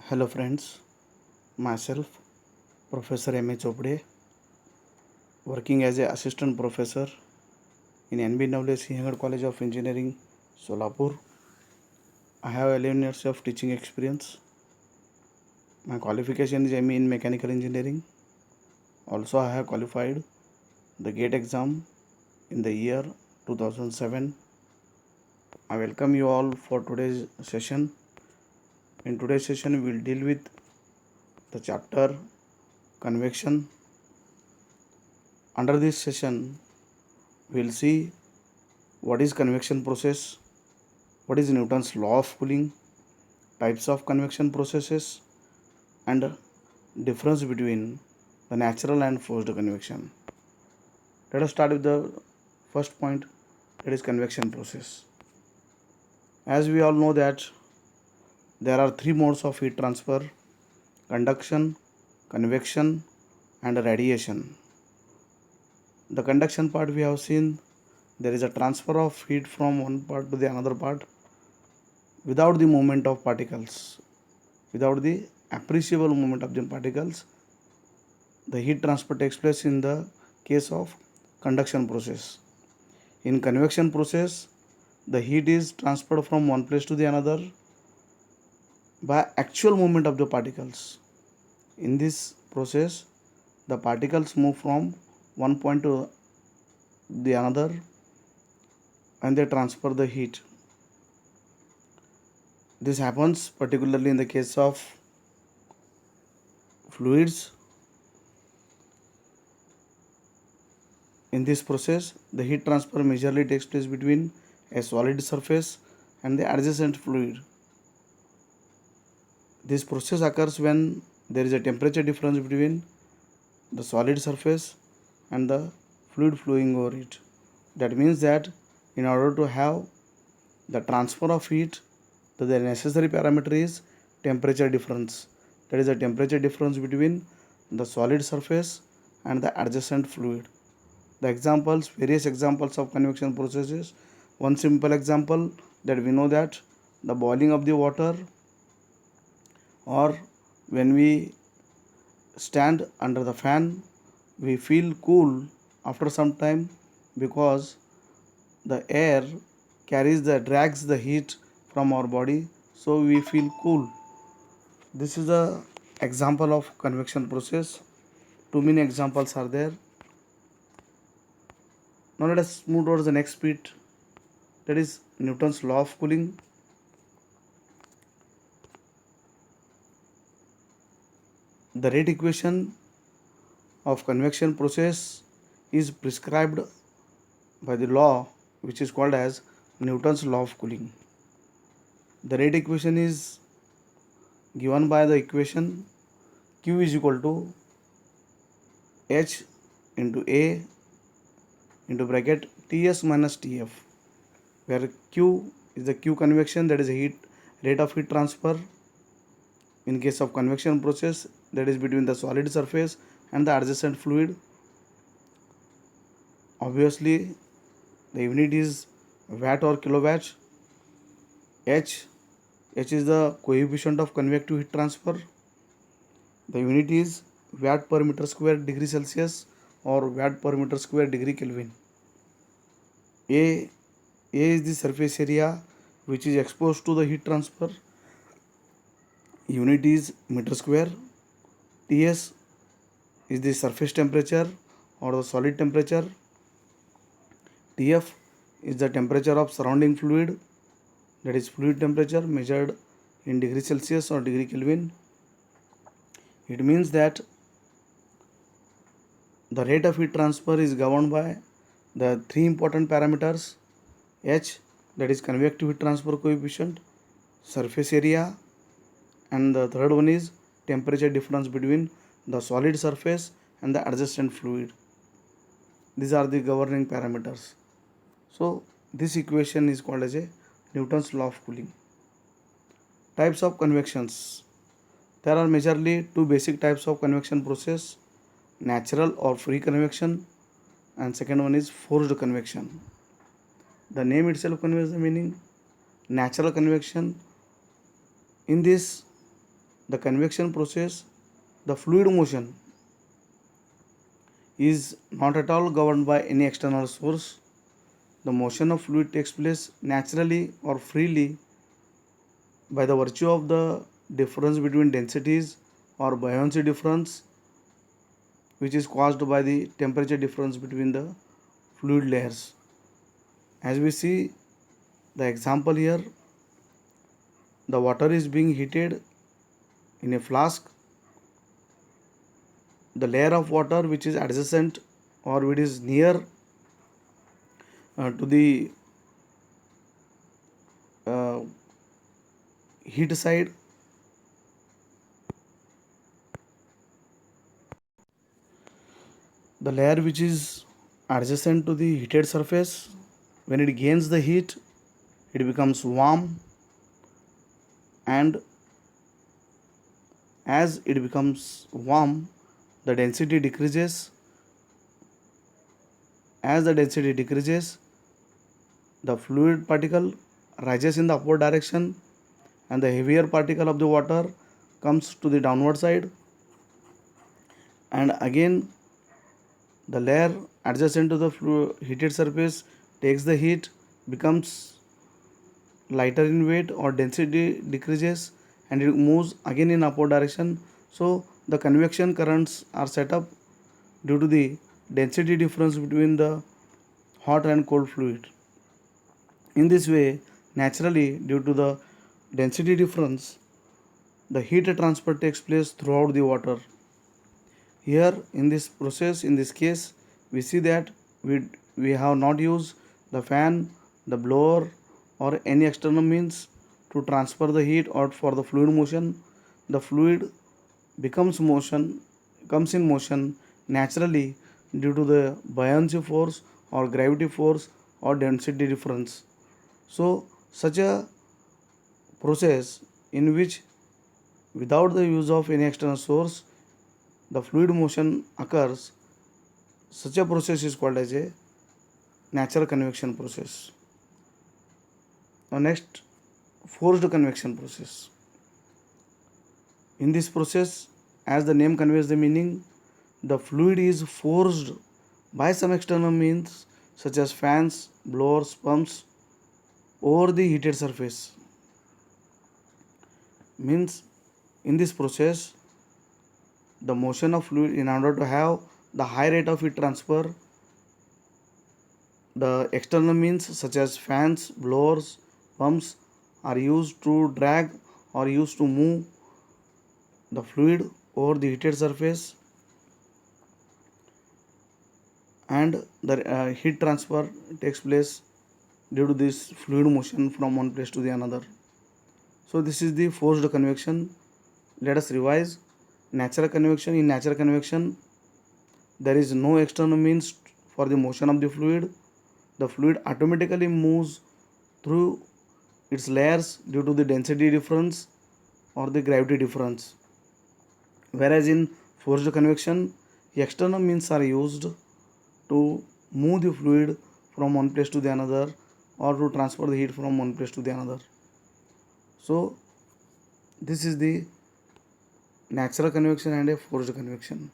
Hello friends, myself Professor M. A. Chopde, working as an assistant professor in NBW Singhad College of Engineering, Solapur. I have 11 years of teaching experience. My qualification is ME in Mechanical Engineering. Also, I have qualified the GATE exam in the year 2007. I welcome you all for today's session. In today's session, we will deal with the chapter convection. Under this session, we will see what is convection process, what is Newton's law of cooling, types of convection processes, and difference between the natural and forced convection. Let us start with the first point, that is convection process. As we all know that there are three modes of heat transfer: conduction, convection, and radiation. The conduction part we have seen, there is a transfer of heat from one part to the another part without the movement of particles, without the appreciable movement of the particles. The heat transfer takes place in the case of conduction process. In convection process, the heat is transferred from one place to the another by actual movement of the particles. In this process, the particles move from one point to the another and they transfer the heat. This happens particularly in the case of fluids. In this process, the heat transfer majorly takes place between a solid surface and the adjacent fluid. This process occurs when there is a temperature difference between the solid surface and the fluid flowing over it. That means that in order to have the transfer of heat, the necessary parameter is temperature difference. That is the temperature difference between the solid surface and the adjacent fluid. The examples, various examples of convection processes. One simple example that we know, that the boiling of the water, or when we stand under the fan, we feel cool after some time because the air drags the heat from our body, so we feel cool. This is the example of convection process. Too many examples are there. Now let us move towards the next bit, that is Newton's law of cooling. The rate equation of convection process is prescribed by the law which is called as Newton's law of cooling. The rate equation is given by the equation Q is equal to H into A into bracket Ts minus Tf, where Q is the Q convection, that is the rate of heat transfer in case of convection process, that is between the solid surface and the adjacent fluid. Obviously, the unit is watt or kilowatt. H is the coefficient of convective heat transfer. The unit is watt per meter square degree Celsius or watt per meter square degree Kelvin. A is the surface area which is exposed to the heat transfer. Unit is meter square. Ts is the surface temperature or the solid temperature. Tf is the temperature of surrounding fluid, that is fluid temperature measured in degree Celsius or degree Kelvin. It means that the rate of heat transfer is governed by the three important parameters: H, that is convective heat transfer coefficient, surface area, and the third one is temperature difference between the solid surface and the adjacent fluid. These are the governing parameters. So this equation is called as a Newton's law of cooling. Types of convections. There are majorly two basic types of convection process: natural or free convection, and second one is forced convection. The name itself conveys the meaning. Natural convection, in this the convection process, the fluid motion is not at all governed by any external source. The motion of fluid takes place naturally or freely by the virtue of the difference between densities or buoyancy difference, which is caused by the temperature difference between the fluid layers. As we see the example here, the water is being heated in a flask. The layer of water which is adjacent or which is near to the uh, heat side, the layer which is adjacent to the heated surface, when it gains the heat, it becomes warm, and as it becomes warm, the density decreases. As the density decreases, the fluid particle rises in the upward direction, and the heavier particle of the water comes to the downward side, and again the layer adjacent to the heated surface takes the heat, becomes lighter in weight or density decreases, and it moves again in upward direction. So the convection currents are set up due to the density difference between the hot and cold fluid. In this way, naturally, due to the density difference, the heat transfer takes place throughout the water. Here in this process, in this case, we see that we have not used the fan, the blower, or any external means to transfer the heat or for the fluid motion. The fluid becomes motion comes in motion naturally due to the buoyancy force or gravity force or density difference. So such a process in which without the use of any external source the fluid motion occurs, such a process is called as a natural convection process. Now next, forced convection process. In this process, as the name conveys the meaning, the fluid is forced by some external means such as fans, blowers, pumps over the heated surface. Means in this process, the motion of fluid, in order to have the high rate of heat transfer, the external means such as fans, blowers, pumps are used to drag or used to move the fluid over the heated surface, and the heat transfer takes place due to this fluid motion from one place to the another. So this is the forced convection. Let us revise. Natural convection. In natural convection, there is no external means for the motion of the fluid. The fluid automatically moves through its layers due to the density difference or the gravity difference. Whereas in forced convection, external means are used to move the fluid from one place to the another or to transfer the heat from one place to the another. So this is the natural convection and a forced convection.